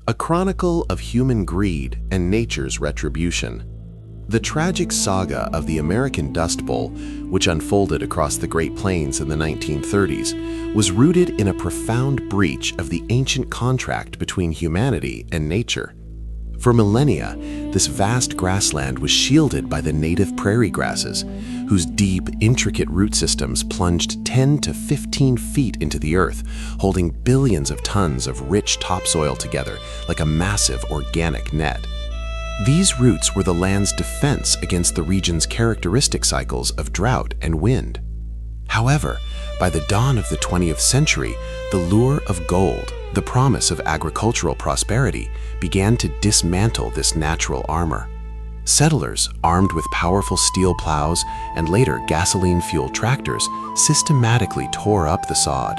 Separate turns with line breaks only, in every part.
a chronicle of human greed and nature's retribution. The tragic saga of the American Dust Bowl, which unfolded across the Great Plains in the 1930s, was rooted in a profound breach of the ancient contract between humanity and nature. For millennia, this vast grassland was shielded by the native prairie grasses, whose deep, intricate root systems plunged 10 to 15 feet into the earth, holding billions of tons of rich topsoil together like a massive organic net. These roots were the land's defense against the region's characteristic cycles of drought and wind. However, by the dawn of the 20th century, the lure of gold, the promise of agricultural prosperity, began to dismantle this natural armor. Settlers, armed with powerful steel plows and later gasoline-fueled tractors, systematically tore up the sod.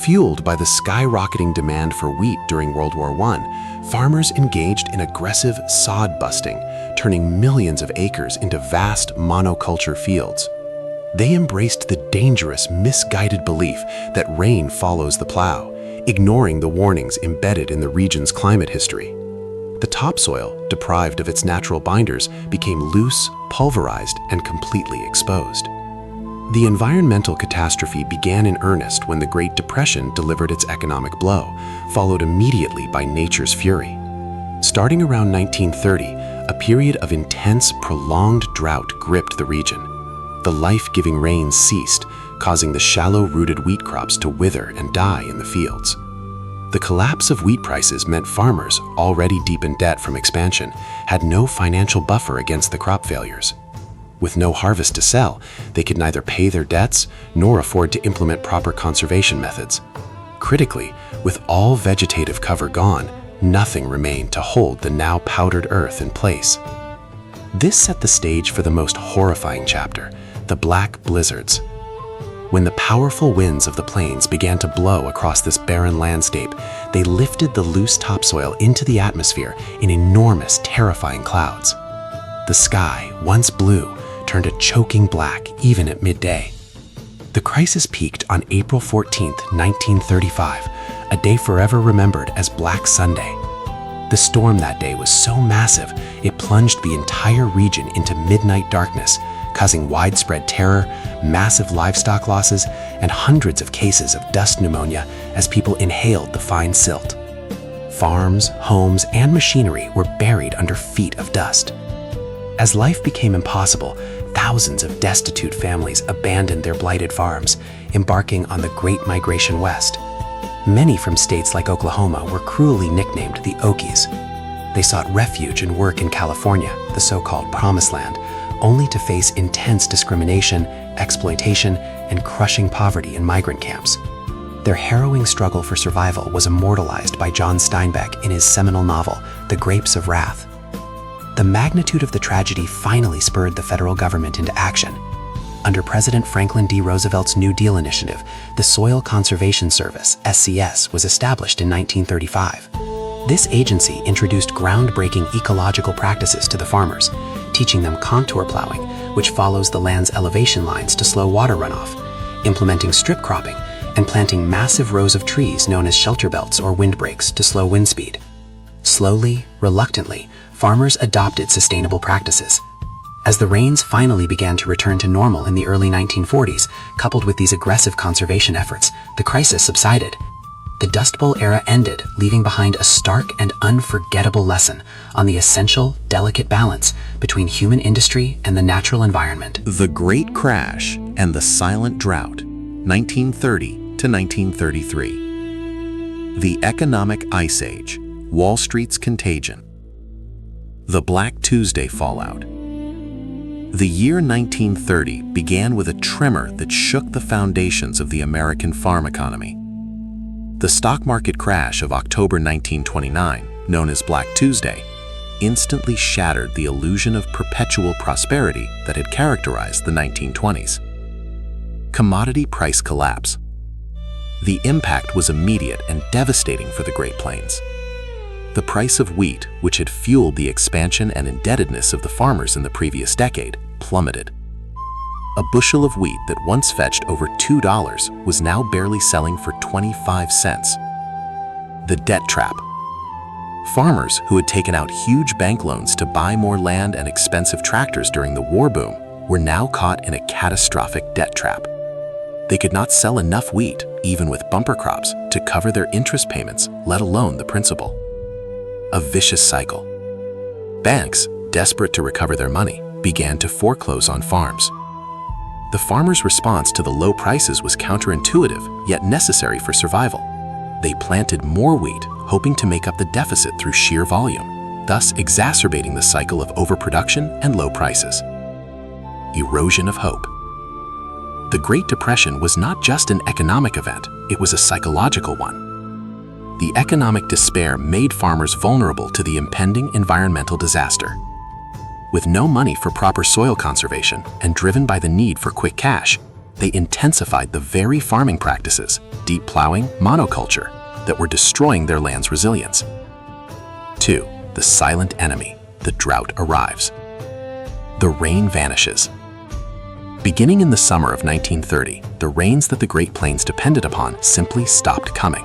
Fueled by the skyrocketing demand for wheat during World War I, farmers engaged in aggressive sod busting, turning millions of acres into vast monoculture fields. They embraced the dangerous, misguided belief that rain follows the plow, ignoring the warnings embedded in the region's climate history. The topsoil, deprived of its natural binders, became loose, pulverized, and completely exposed. The environmental catastrophe began in earnest when the Great Depression delivered its economic blow, followed immediately by nature's fury. Starting around 1930, a period of intense, prolonged drought gripped the region. The life-giving rains ceased, causing the shallow-rooted wheat crops to wither and die in the fields. The collapse of wheat prices meant farmers, already deep in debt from expansion, had no financial buffer against the crop failures. With no harvest to sell, they could neither pay their debts nor afford to implement proper conservation methods. Critically, with all vegetative cover gone, nothing remained to hold the now powdered earth in place. This set the stage for the most horrifying chapter, the black blizzards. When the powerful winds of the plains began to blow across this barren landscape, they lifted the loose topsoil into the atmosphere in enormous, terrifying clouds. The sky, once blue, turned a choking black even at midday. The crisis peaked on April 14, 1935, a day forever remembered as Black Sunday. The storm that day was so massive, it plunged the entire region into midnight darkness, causing widespread terror, massive livestock losses, and hundreds of cases of dust pneumonia as people inhaled the fine silt. Farms, homes, and machinery were buried under feet of dust. As life became impossible, thousands of destitute families abandoned their blighted farms, embarking on the Great Migration West. Many from states like Oklahoma were cruelly nicknamed the Okies. They sought refuge and work in California, the so-called Promised Land, only to face intense discrimination, exploitation, and crushing poverty in migrant camps. Their harrowing struggle for survival was immortalized by John Steinbeck in his seminal novel, The Grapes of Wrath. The magnitude of the tragedy finally spurred the federal government into action. Under President Franklin D. Roosevelt's New Deal initiative, the Soil Conservation Service, SCS, was established in 1935. This agency introduced groundbreaking ecological practices to the farmers, teaching them contour plowing, which follows the land's elevation lines to slow water runoff, implementing strip cropping, and planting massive rows of trees known as shelter belts or windbreaks to slow wind speed. Slowly, reluctantly, farmers adopted sustainable practices. As the rains finally began to return to normal in the early 1940s, coupled with these aggressive conservation efforts, the crisis subsided. The Dust Bowl era ended, leaving behind a stark and unforgettable lesson on the essential, delicate balance between human industry and the natural environment. The Great Crash and the Silent Drought, 1930 to 1933. The Economic Ice Age, Wall Street's Contagion. The Black Tuesday Fallout. The year 1930 began with a tremor that shook the foundations of the American farm economy. The stock market crash of October 1929, known as Black Tuesday, instantly shattered the illusion of perpetual prosperity that had characterized the 1920s. Commodity price collapse. The impact was immediate and devastating for the Great Plains. The price of wheat, which had fueled the expansion and indebtedness of the farmers in the previous decade, plummeted. A bushel of wheat that once fetched over $2 was now barely selling for 25 cents. The debt trap. Farmers who had taken out huge bank loans to buy more land and expensive tractors during the war boom were now caught in a catastrophic debt trap. They could not sell enough wheat, even with bumper crops, to cover their interest payments, let alone the principal. A vicious cycle. Banks, desperate to recover their money, began to foreclose on farms. The farmers' response to the low prices was counterintuitive, yet necessary for survival. They planted more wheat, hoping to make up the deficit through sheer volume, thus exacerbating the cycle of overproduction and low prices. Erosion of hope. The Great Depression was not just an economic event, it was a psychological one. The economic despair made farmers vulnerable to the impending environmental disaster. With no money for proper soil conservation and driven by the need for quick cash, they intensified the very farming practices, deep plowing, monoculture, that were destroying their land's resilience. 2. The silent enemy. The drought arrives. The rain vanishes. Beginning in the summer of 1930, the rains that the Great Plains depended upon simply stopped coming.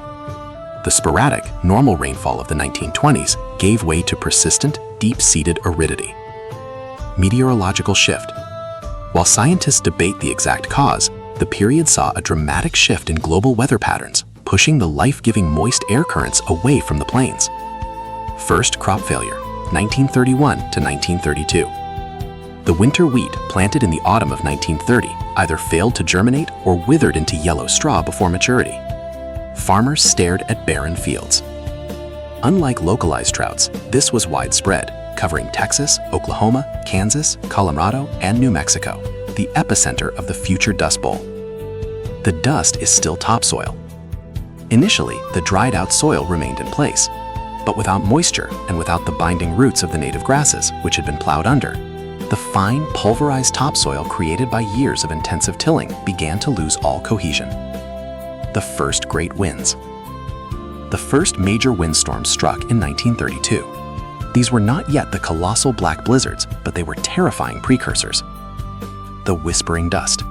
The sporadic, normal rainfall of the 1920s gave way to persistent, deep-seated aridity. Meteorological shift. While scientists debate the exact cause, the period saw a dramatic shift in global weather patterns, pushing the life-giving moist air currents away from the plains. First crop failure, 1931 to 1932. The winter wheat planted in the autumn of 1930 either failed to germinate or withered into yellow straw before maturity. Farmers stared at barren fields. Unlike localized droughts, this was widespread, covering Texas, Oklahoma, Kansas, Colorado, and New Mexico, the epicenter of the future Dust Bowl. The dust is still topsoil. Initially, the dried-out soil remained in place, but without moisture and without the binding roots of the native grasses, which had been plowed under, the fine, pulverized topsoil created by years of intensive tilling began to lose all cohesion. The first great winds. The first major windstorms struck in 1932. These were not yet the colossal black blizzards, but they were terrifying precursors. The whispering dust.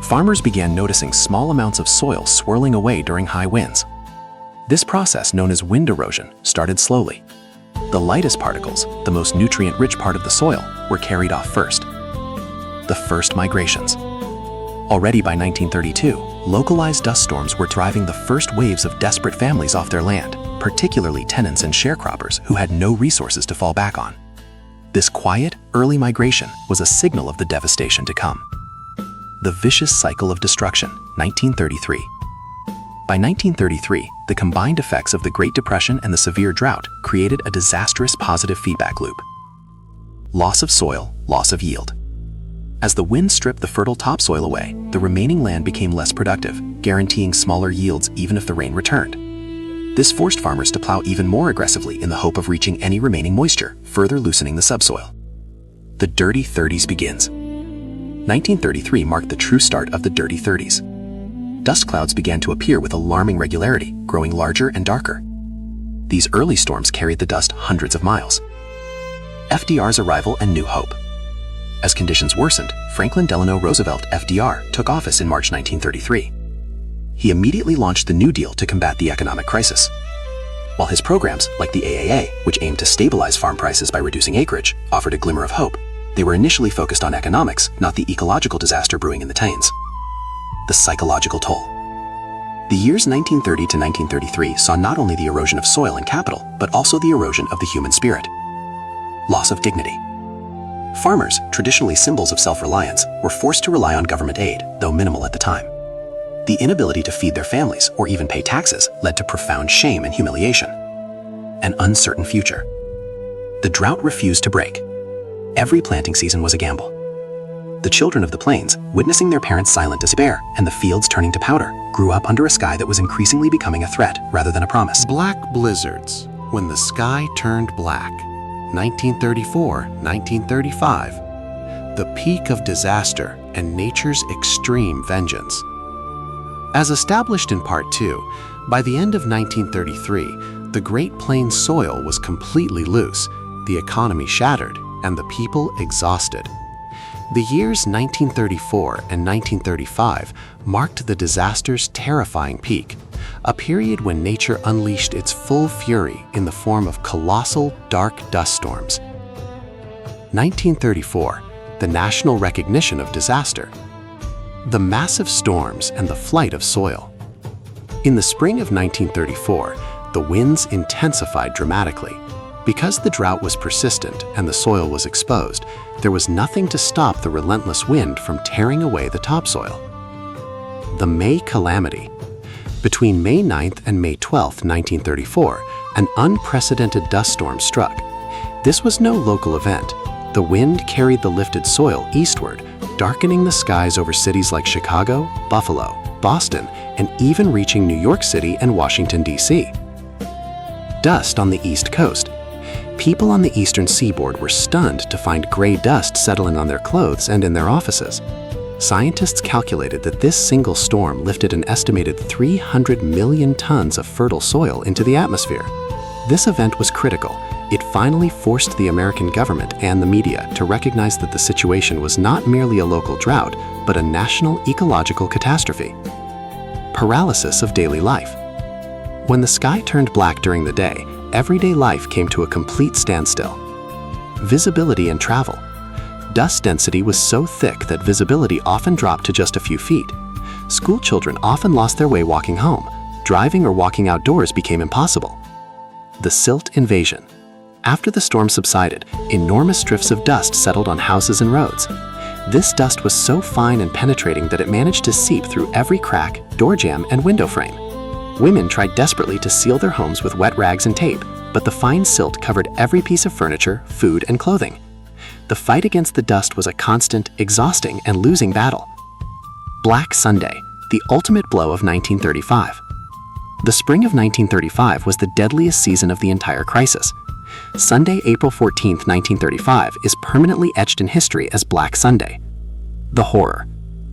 Farmers began noticing small amounts of soil swirling away during high winds. This process, known as wind erosion, started slowly. The lightest particles, the most nutrient-rich part of the soil, were carried off first. The first migrations. Already by 1932, localized dust storms were driving the first waves of desperate families off their land, particularly tenants and sharecroppers who had no resources to fall back on. This quiet, early migration was a signal of the devastation to come. The vicious cycle of destruction, 1933. By 1933, the combined effects of the Great Depression and the severe drought created a disastrous positive feedback loop. Loss of soil, loss of yield. As the wind stripped the fertile topsoil away, the remaining land became less productive, guaranteeing smaller yields even if the rain returned. This forced farmers to plow even more aggressively in the hope of reaching any remaining moisture, further loosening the subsoil. The Dirty 30s begins. 1933 marked the true start of the Dirty 30s. Dust clouds began to appear with alarming regularity, growing larger and darker. These early storms carried the dust hundreds of miles. FDR's arrival and new hope. As conditions worsened, Franklin Delano Roosevelt, FDR, took office in March 1933. He immediately launched the New Deal to combat the economic crisis. While his programs, like the AAA, which aimed to stabilize farm prices by reducing acreage, offered a glimmer of hope, they were initially focused on economics, not the ecological disaster brewing in the teens. The psychological toll. The years 1930 to 1933 saw not only the erosion of soil and capital, but also the erosion of the human spirit. Loss of dignity. Farmers, traditionally symbols of self-reliance, were forced to rely on government aid, though minimal at the time. The inability to feed their families or even pay taxes led to profound shame and humiliation. An uncertain future. The drought refused to break. Every planting season was a gamble. The children of the plains, witnessing their parents' silent despair and the fields turning to powder, grew up under a sky that was increasingly becoming a threat rather than a promise.
Black blizzards, when the sky turned black. 1934-1935. The peak of disaster and nature's extreme vengeance. As established in Part 2, by the end of 1933, the Great Plains soil was completely loose, the economy shattered, and the people exhausted. The years 1934 and 1935 marked the disaster's terrifying peak, a period when nature unleashed its full fury in the form of colossal, dark dust storms. 1934, the national recognition of disaster. The massive storms and the flight of soil. In the spring of 1934, the winds intensified dramatically. Because the drought was persistent and the soil was exposed, there was nothing to stop the relentless wind from tearing away the topsoil. The May Calamity. Between May 9th and May 12th, 1934, an unprecedented dust storm struck. This was no local event. The wind carried the lifted soil eastward, darkening the skies over cities like Chicago, Buffalo, Boston, and even reaching New York City and Washington, D.C. Dust on the East Coast. People on the eastern seaboard were stunned to find gray dust settling on their clothes and in their offices. Scientists calculated that this single storm lifted an estimated 300 million tons of fertile soil into the atmosphere. This event was critical. It finally forced the American government and the media to recognize that the situation was not merely a local drought, but a national ecological catastrophe. Paralysis of daily life. When the sky turned black during the day, everyday life came to a complete standstill. Visibility and travel. Dust density was so thick that visibility often dropped to just a few feet. School children often lost their way walking home. Driving or walking outdoors became impossible. The silt invasion. After the storm subsided, enormous drifts of dust settled on houses and roads. This dust was so fine and penetrating that it managed to seep through every crack, door jamb, and window frame. Women tried desperately to seal their homes with wet rags and tape, but the fine silt covered every piece of furniture, food, and clothing. The fight against the dust was a constant, exhausting, and losing battle. Black Sunday, the ultimate blow of 1935. The spring of 1935 was the deadliest season of the entire crisis. Sunday, April 14, 1935, is permanently etched in history as Black Sunday. The horror.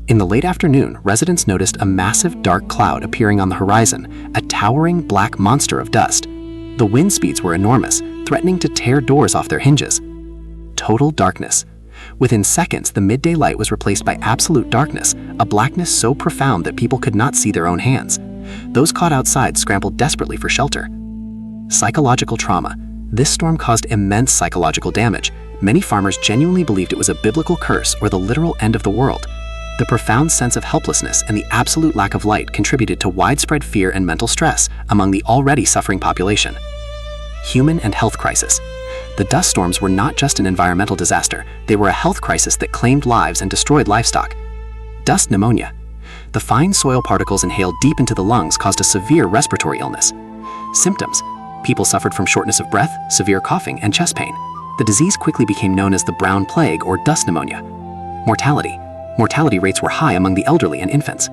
In the late afternoon, residents noticed a massive dark cloud appearing on the horizon, a towering black monster of dust. The wind speeds were enormous, threatening to tear doors off their hinges. Total darkness. Within seconds, the midday light was replaced by absolute darkness, a blackness so profound that people could not see their own hands. Those caught outside scrambled desperately for shelter. Psychological trauma. This storm caused immense psychological damage. Many farmers genuinely believed it was a biblical curse or the literal end of the world. The profound sense of helplessness and the absolute lack of light contributed to widespread fear and mental stress among the already suffering population. Human and health crisis. The dust storms were not just an environmental disaster, they were a health crisis that claimed lives and destroyed livestock. Dust pneumonia. The fine soil particles inhaled deep into the lungs caused a severe respiratory illness. Symptoms. People suffered from shortness of breath, severe coughing, and chest pain. The disease quickly became known as the brown plague or dust pneumonia. Mortality. Mortality rates were high among the elderly and infants.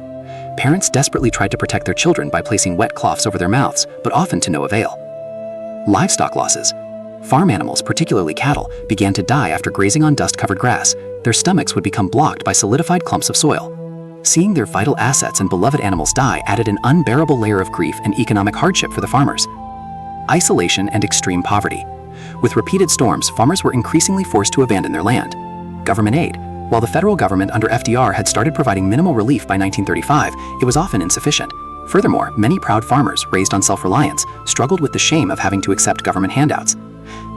Parents desperately tried to protect their children by placing wet cloths over their mouths, but often to no avail. Livestock losses. Farm animals, particularly cattle, began to die after grazing on dust-covered grass. Their stomachs would become blocked by solidified clumps of soil. Seeing their vital assets and beloved animals die added an unbearable layer of grief and economic hardship for the farmers. Isolation and extreme poverty. With repeated storms, farmers were increasingly forced to abandon their land. Government aid. While the federal government under FDR had started providing minimal relief by 1935, it was often insufficient. Furthermore, many proud farmers, raised on self-reliance, struggled with the shame of having to accept government handouts.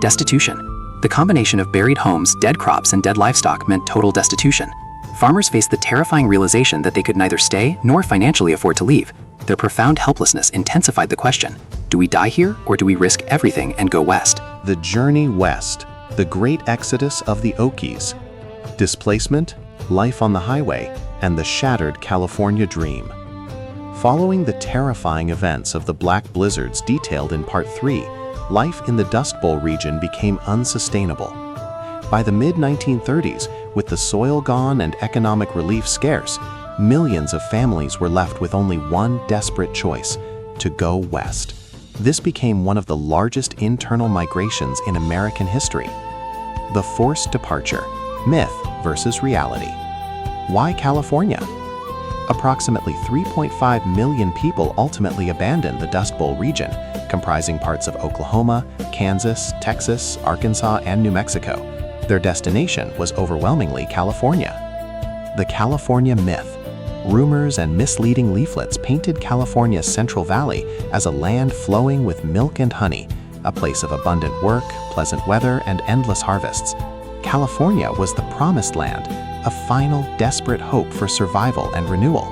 Destitution. The combination of buried homes, dead crops, and dead livestock meant total destitution. Farmers faced the terrifying realization that they could neither stay nor financially afford to leave. Their profound helplessness intensified the question, do we die here or do we risk everything and go west?
The journey west, the great exodus of the Okies. Displacement, life on the highway, and the shattered California dream. Following the terrifying events of the black blizzards detailed in Part 3, life in the Dust Bowl region became unsustainable. By the mid-1930s, with the soil gone and economic relief scarce, millions of families were left with only one desperate choice: to go west. This became one of the largest internal migrations in American history. The forced departure, myth versus reality. Why California? Approximately 3.5 million people ultimately abandoned the Dust Bowl region, comprising parts of Oklahoma, Kansas, Texas, Arkansas, and New Mexico. Their destination was overwhelmingly California. The California myth.
Rumors and misleading leaflets painted California's Central Valley as a land flowing with milk and honey, a place of abundant work, pleasant weather, and endless harvests. California was the promised land, a final, desperate hope for survival and renewal.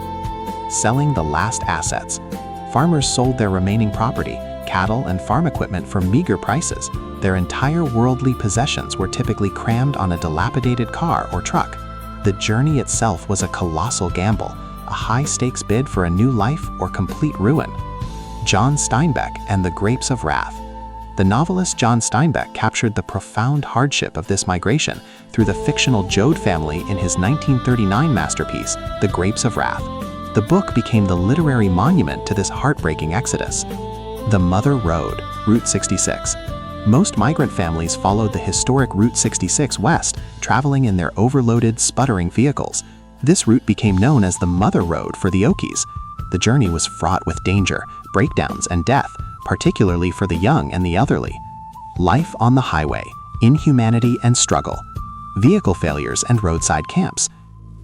Selling the last assets. Farmers sold their remaining property, cattle and farm equipment for meager prices. Their entire worldly possessions were typically crammed on a dilapidated car or truck. The journey itself was a colossal gamble, a high-stakes bid for a new life or complete ruin. John Steinbeck and the Grapes of Wrath. The novelist John Steinbeck captured the profound hardship of this migration through the fictional Joad family in his 1939 masterpiece, The Grapes of Wrath. The book became the literary monument to this heartbreaking exodus. The Mother Road, Route 66. Most migrant families followed the historic Route 66 west, traveling in their overloaded, sputtering vehicles. This route became known as the Mother Road for the Okies. The journey was fraught with danger, breakdowns, and death, particularly for the young and the elderly. Life on the highway, inhumanity and struggle. Vehicle failures and roadside camps.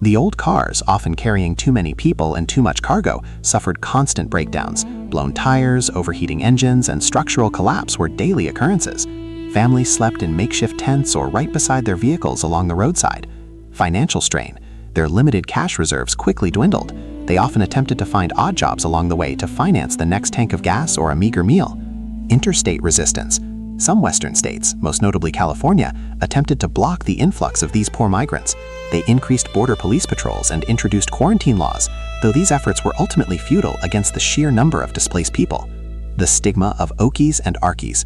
The old cars, often carrying too many people and too much cargo, suffered constant breakdowns. Blown tires, overheating engines, and structural collapse were daily occurrences. Families slept in makeshift tents or right beside their vehicles along the roadside. Financial strain. Their limited cash reserves quickly dwindled. They often attempted to find odd jobs along the way to finance the next tank of gas or a meager meal. Interstate resistance. Some Western states, most notably California, attempted to block the influx of these poor migrants. They increased border police patrols and introduced quarantine laws, though these efforts were ultimately futile against the sheer number of displaced people. The stigma of Okies and Arkies.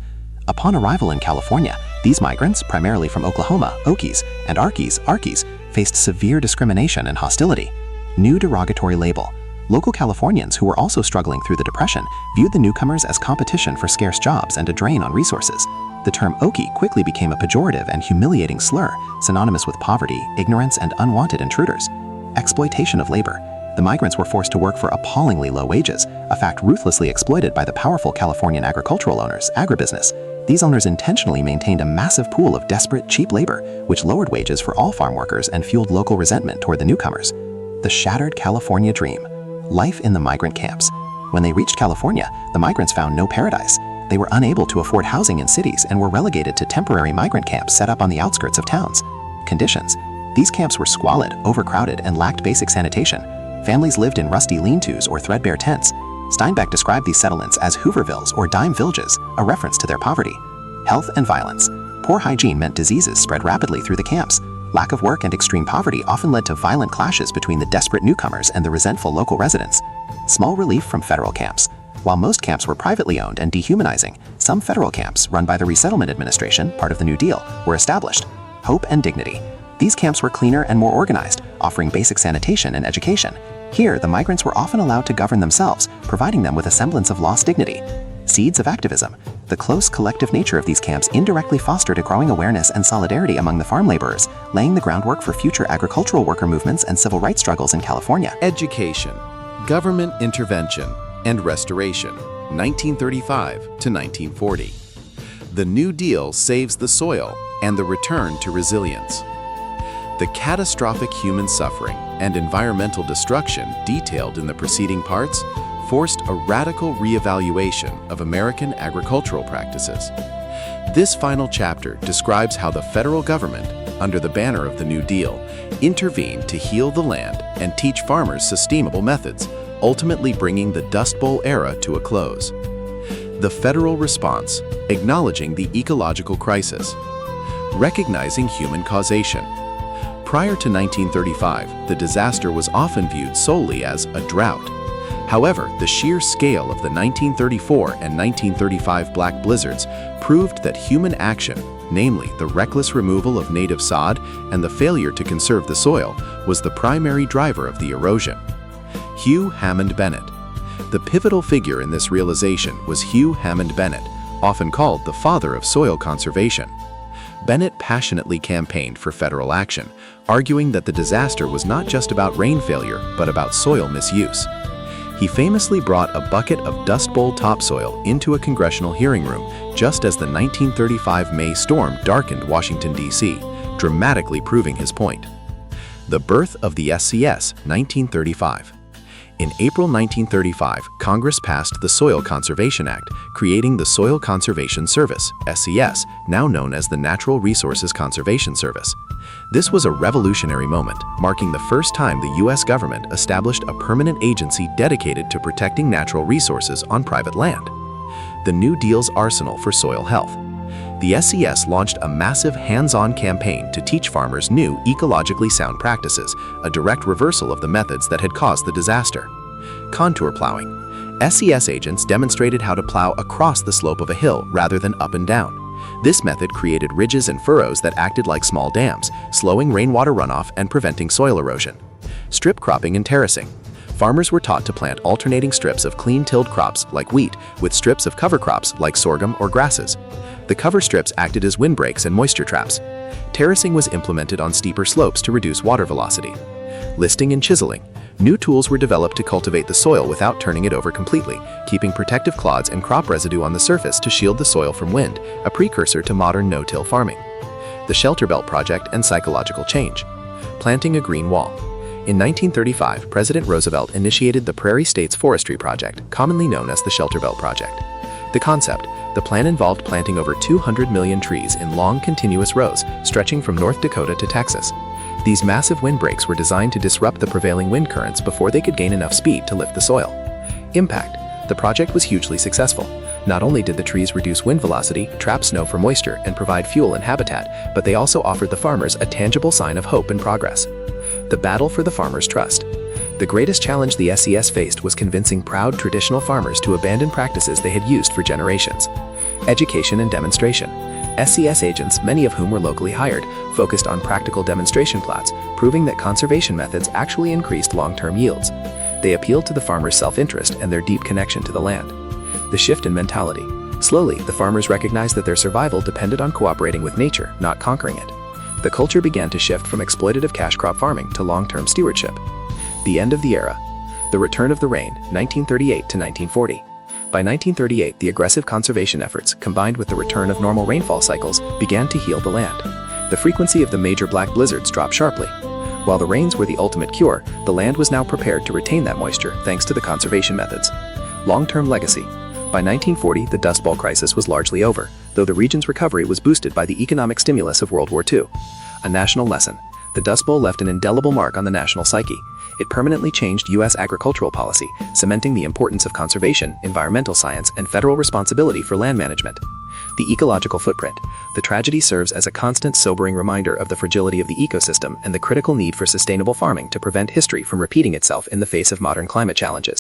Upon arrival in California, these migrants, primarily from Oklahoma, Okies, and Arkies, faced severe discrimination and hostility. New derogatory label. Local Californians who were also struggling through the Depression viewed the newcomers as competition for scarce jobs and a drain on resources. The term Okie quickly became a pejorative and humiliating slur, synonymous with poverty, ignorance, and unwanted intruders. Exploitation of labor. The migrants were forced to work for appallingly low wages, a fact ruthlessly exploited by the powerful Californian agricultural owners, agribusiness. These owners intentionally maintained a massive pool of desperate, cheap labor, which lowered wages for all farm workers and fueled local resentment toward the newcomers. The shattered California dream. Life in the migrant camps. When they reached California, the migrants found no paradise. They were unable to afford housing in cities and were relegated to temporary migrant camps set up on the outskirts of towns. Conditions. These camps were squalid, overcrowded, and lacked basic sanitation. Families lived in rusty lean-tos or threadbare tents. Steinbeck described these settlements as Hoovervilles or dime villages, a reference to their poverty. Health and violence. Poor hygiene meant diseases spread rapidly through the camps. Lack of work and extreme poverty often led to violent clashes between the desperate newcomers and the resentful local residents. Small relief from federal camps. While most camps were privately owned and dehumanizing, some federal camps, run by the Resettlement Administration, part of the New Deal, were established. Hope and dignity. These camps were cleaner and more organized, offering basic sanitation and education. Here, the migrants were often allowed to govern themselves, providing them with a semblance of lost dignity. Seeds of activism. The close collective nature of these camps indirectly fostered a growing awareness and solidarity among the farm laborers, laying the groundwork for future agricultural worker movements and civil rights struggles in California.
Education, government intervention, and restoration, 1935 to 1940. The New Deal saves the soil and the return to resilience. The catastrophic human suffering and environmental destruction detailed in the preceding parts forced a radical reevaluation of American agricultural practices. This final chapter describes how the federal government, under the banner of the New Deal, intervened to heal the land and teach farmers sustainable methods, ultimately bringing the Dust Bowl era to a close. The federal response, acknowledging the ecological crisis. Recognizing human causation. Prior to 1935, the disaster was often viewed solely as a drought. However, the sheer scale of the 1934 and 1935 black blizzards proved that human action, namely the reckless removal of native sod and the failure to conserve the soil, was the primary driver of the erosion. Hugh Hammond Bennett. The pivotal figure in this realization was Hugh Hammond Bennett, often called the father of soil conservation. Bennett passionately campaigned for federal action, arguing that the disaster was not just about rain failure, but about soil misuse. He famously brought a bucket of Dust Bowl topsoil into a congressional hearing room just as the 1935 May storm darkened Washington, D.C., dramatically proving his point. The birth of the SCS, 1935. In April 1935, Congress passed the Soil Conservation Act, creating the Soil Conservation Service, SCS, now known as the Natural Resources Conservation Service. This was a revolutionary moment, marking the first time the U.S. government established a permanent agency dedicated to protecting natural resources on private land. The New Deal's arsenal for soil health. The SCS launched a massive hands-on campaign to teach farmers new ecologically sound practices, a direct reversal of the methods that had caused the disaster. Contour plowing. SCS agents demonstrated how to plow across the slope of a hill rather than up and down. This method created ridges and furrows that acted like small dams, slowing rainwater runoff and preventing soil erosion. Strip cropping and terracing. Farmers were taught to plant alternating strips of clean-tilled crops like wheat with strips of cover crops like sorghum or grasses. The cover strips acted as windbreaks and moisture traps. Terracing was implemented on steeper slopes to reduce water velocity. Listing and chiseling. New tools were developed to cultivate the soil without turning it over completely, keeping protective clods and crop residue on the surface to shield the soil from wind, a precursor to modern no-till farming. The Shelter Belt Project and psychological change. Planting a green wall. In 1935, President Roosevelt initiated the Prairie States Forestry Project, commonly known as the Shelter Belt Project. The concept: the plan involved planting over 200 million trees in long, continuous rows, stretching from North Dakota to Texas. These massive windbreaks were designed to disrupt the prevailing wind currents before they could gain enough speed to lift the soil. Impact: the project was hugely successful. Not only did the trees reduce wind velocity, trap snow for moisture, and provide fuel and habitat, but they also offered the farmers a tangible sign of hope and progress. The battle for the farmers' trust. The greatest challenge the SCS faced was convincing proud traditional farmers to abandon practices they had used for generations. Education and demonstration. SCS agents, many of whom were locally hired, focused on practical demonstration plots, proving that conservation methods actually increased long-term yields. They appealed to the farmers' self-interest and their deep connection to the land. The shift in mentality. Slowly, the farmers recognized that their survival depended on cooperating with nature, not conquering it. The culture began to shift from exploitative cash crop farming to long-term stewardship. The end of the era. The return of the rain, 1938 to 1940. By 1938, the aggressive conservation efforts, combined with the return of normal rainfall cycles, began to heal the land. The frequency of the major black blizzards dropped sharply. While the rains were the ultimate cure, the land was now prepared to retain that moisture thanks to the conservation methods. Long-term legacy. By 1940, the Dust Bowl crisis was largely over, though the region's recovery was boosted by the economic stimulus of World War II. A national lesson. The Dust Bowl left an indelible mark on the national psyche. It permanently changed U.S. agricultural policy, cementing the importance of conservation, environmental science, and federal responsibility for land management. The ecological footprint. The tragedy serves as a constant, sobering reminder of the fragility of the ecosystem and the critical need for sustainable farming to prevent history from repeating itself in the face of modern climate challenges.